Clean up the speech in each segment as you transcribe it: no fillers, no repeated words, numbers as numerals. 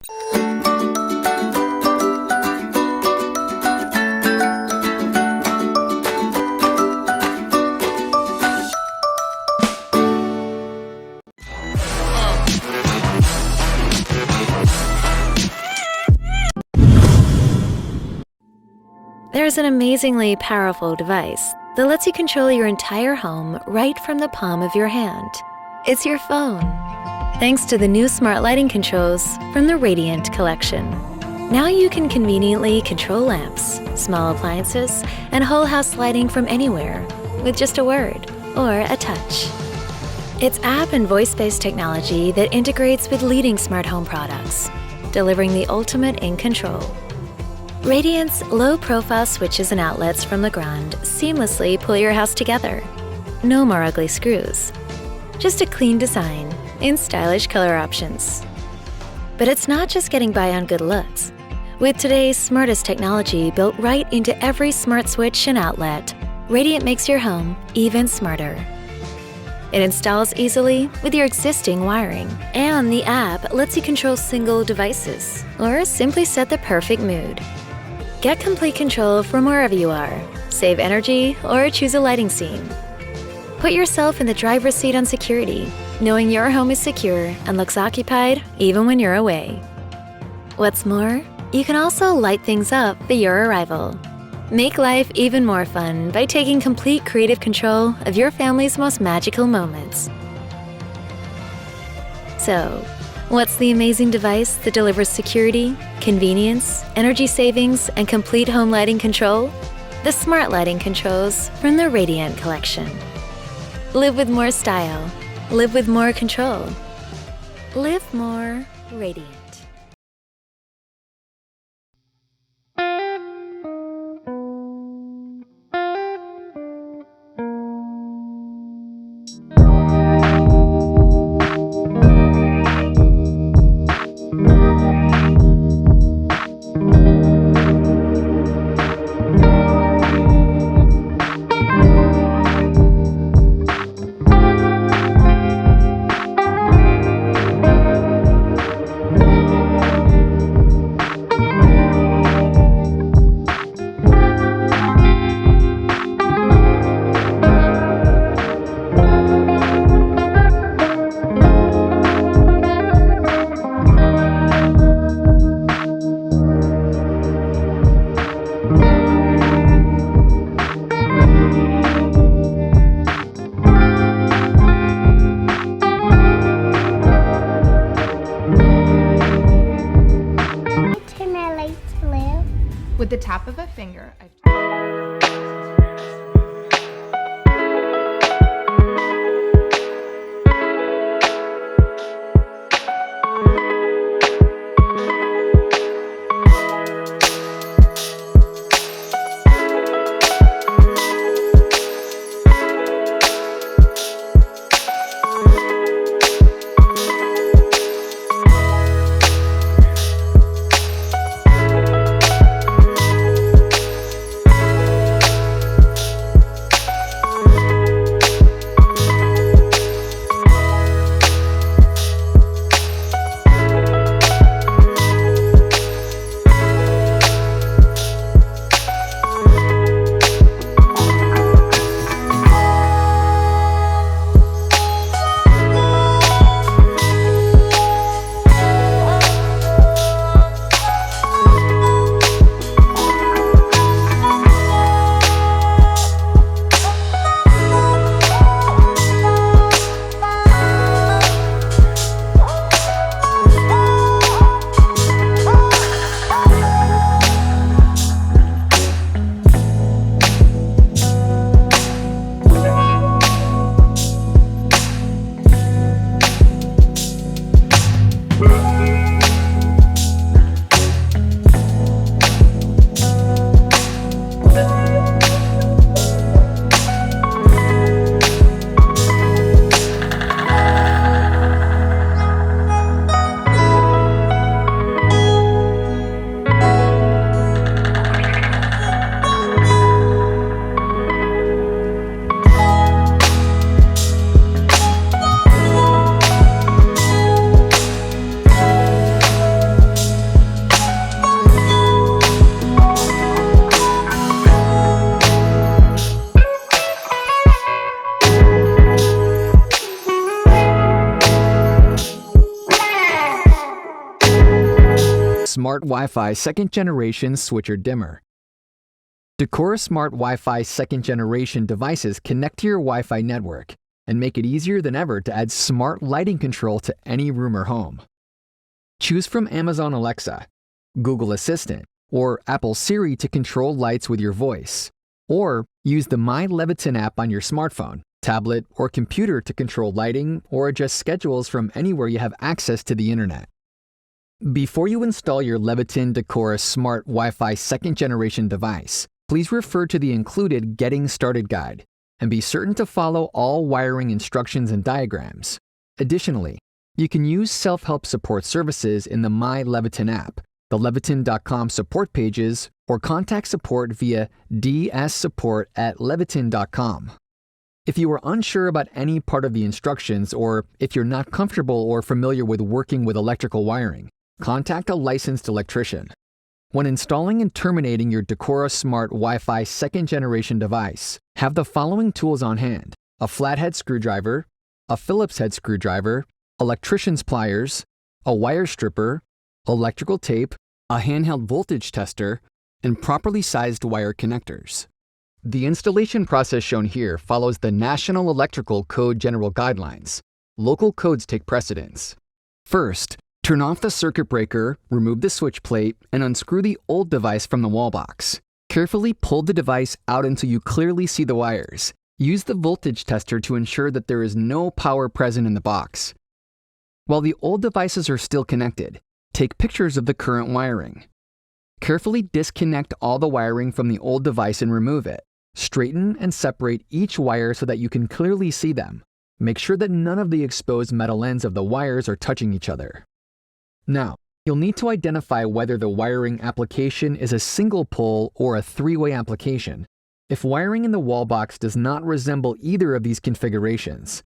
There's an amazingly powerful device that lets you control your entire home right from the palm of your hand. It's your phone. Thanks to the new smart lighting controls from the Radiant collection. Now you can conveniently control lamps, small appliances, and whole house lighting from anywhere with just a word or a touch. It's app and voice-based technology that integrates with leading smart home products, delivering the ultimate in control. Radiant's low-profile switches and outlets from Legrand seamlessly pull your house together. No more ugly screws. Just a clean design in stylish color options. But it's not just getting by on good looks. With today's smartest technology built right into every smart switch and outlet, Radiant makes your home even smarter. It installs easily with your existing wiring, and the app lets you control single devices or simply set the perfect mood. Get complete control from wherever you are, save energy, or choose a lighting scene. Put yourself in the driver's seat on security, knowing your home is secure and looks occupied even when you're away. What's more, you can also light things up for your arrival. Make life even more fun by taking complete creative control of your family's most magical moments. So, what's the amazing device that delivers security, convenience, energy savings, and complete home lighting control? The smart lighting controls from the Radiant collection. Live with more style. Live with more control. Live more Radiant. With the tap of a finger, Smart Wi-Fi 2nd Generation Switch or Dimmer. Decora Smart Wi-Fi 2nd Generation devices connect to your Wi-Fi network and make it easier than ever to add smart lighting control to any room or home. Choose from Amazon Alexa, Google Assistant, or Apple Siri to control lights with your voice, or use the My Leviton app on your smartphone, tablet, or computer to control lighting or adjust schedules from anywhere you have access to the internet. Before you install your Leviton Decora Smart Wi-Fi 2nd Generation device, please refer to the included Getting Started guide and be certain to follow all wiring instructions and diagrams. Additionally, you can use self-help support services in the My Leviton app, the Leviton.com support pages, or contact support via dssupport@leviton.com. If you are unsure about any part of the instructions, or if you're not comfortable or familiar with working with electrical wiring, contact a licensed electrician. When installing and terminating your Decora Smart Wi-Fi 2nd Generation device, have the following tools on hand: a flathead screwdriver, a Phillips head screwdriver, electrician's pliers, a wire stripper, electrical tape, a handheld voltage tester, and properly sized wire connectors. The installation process shown here follows the National Electrical Code General Guidelines. Local codes take precedence. First, turn off the circuit breaker, remove the switch plate, and unscrew the old device from the wall box. Carefully pull the device out until you clearly see the wires. Use the voltage tester to ensure that there is no power present in the box. While the old devices are still connected, take pictures of the current wiring. Carefully disconnect all the wiring from the old device and remove it. Straighten and separate each wire so that you can clearly see them. Make sure that none of the exposed metal ends of the wires are touching each other. Now, you'll need to identify whether the wiring application is a single pole or a three-way application. If wiring in the wall box does not resemble either of these configurations,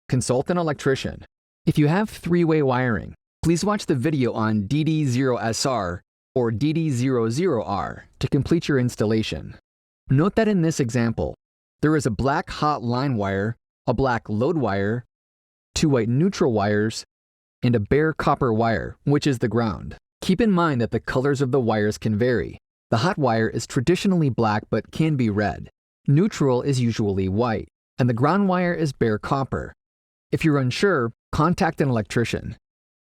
consult an electrician. If you have three-way wiring, please watch the video on DD0SR or DD00R to complete your installation. Note that in this example, there is a black hot line wire, a black load wire, two white neutral wires, and a bare copper wire, which is the ground. Keep in mind that the colors of the wires can vary. The hot wire is traditionally black but can be red. Neutral is usually white, and the ground wire is bare copper. If you're unsure, contact an electrician.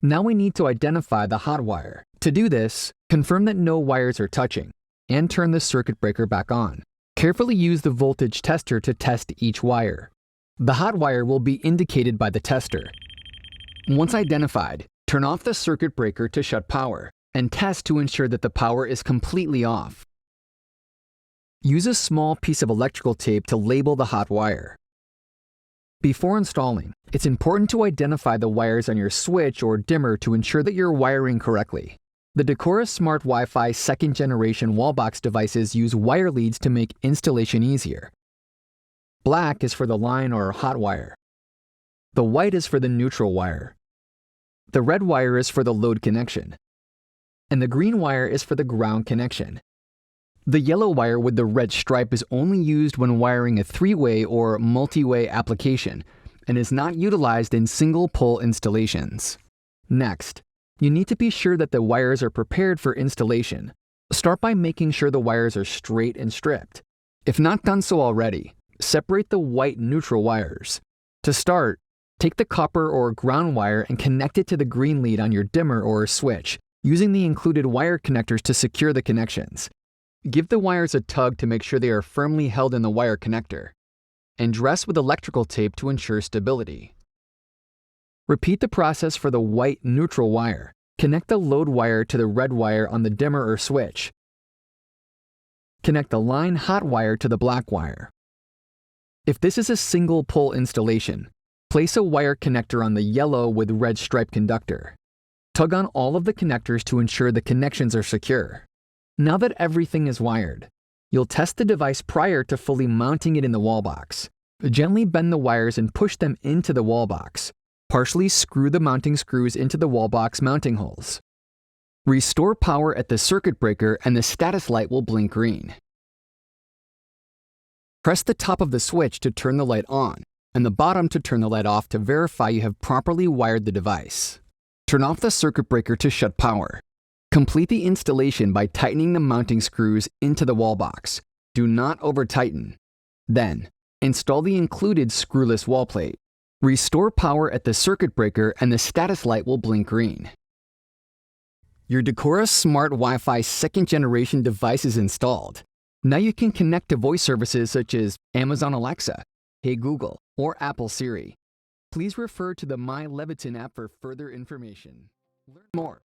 Now we need to identify the hot wire. To do this, confirm that no wires are touching, and turn the circuit breaker back on. Carefully use the voltage tester to test each wire. The hot wire will be indicated by the tester. Once identified, turn off the circuit breaker to shut power, and test to ensure that the power is completely off. Use a small piece of electrical tape to label the hot wire. Before installing, it's important to identify the wires on your switch or dimmer to ensure that you're wiring correctly. The Decora Smart Wi-Fi 2nd Generation wallbox devices use wire leads to make installation easier. Black is for the line or hot wire. The white is for the neutral wire. The red wire is for the load connection. And the green wire is for the ground connection. The yellow wire with the red stripe is only used when wiring a three-way or multi-way application and is not utilized in single-pole installations. Next, you need to be sure that the wires are prepared for installation. Start by making sure the wires are straight and stripped. If not done so already, separate the white neutral wires. To start, take the copper or ground wire and connect it to the green lead on your dimmer or switch, using the included wire connectors to secure the connections. Give the wires a tug to make sure they are firmly held in the wire connector, and dress with electrical tape to ensure stability. Repeat the process for the white neutral wire. Connect the load wire to the red wire on the dimmer or switch. Connect the line hot wire to the black wire. If this is a single pole installation, place a wire connector on the yellow with red stripe conductor. Tug on all of the connectors to ensure the connections are secure. Now that everything is wired, you'll test the device prior to fully mounting it in the wall box. Gently bend the wires and push them into the wall box. Partially screw the mounting screws into the wall box mounting holes. Restore power at the circuit breaker and the status light will blink green. Press the top of the switch to turn the light on and the bottom to turn the light off to verify you have properly wired the device. Turn off the circuit breaker to shut power. Complete the installation by tightening the mounting screws into the wall box. Do not over-tighten. Then, install the included screwless wall plate. Restore power at the circuit breaker and the status light will blink green. Your Decora Smart Wi-Fi 2nd generation device is installed. Now you can connect to voice services such as Amazon Alexa, Hey Google, or Apple Siri. Please refer to the My Leviton app for further information. Learn more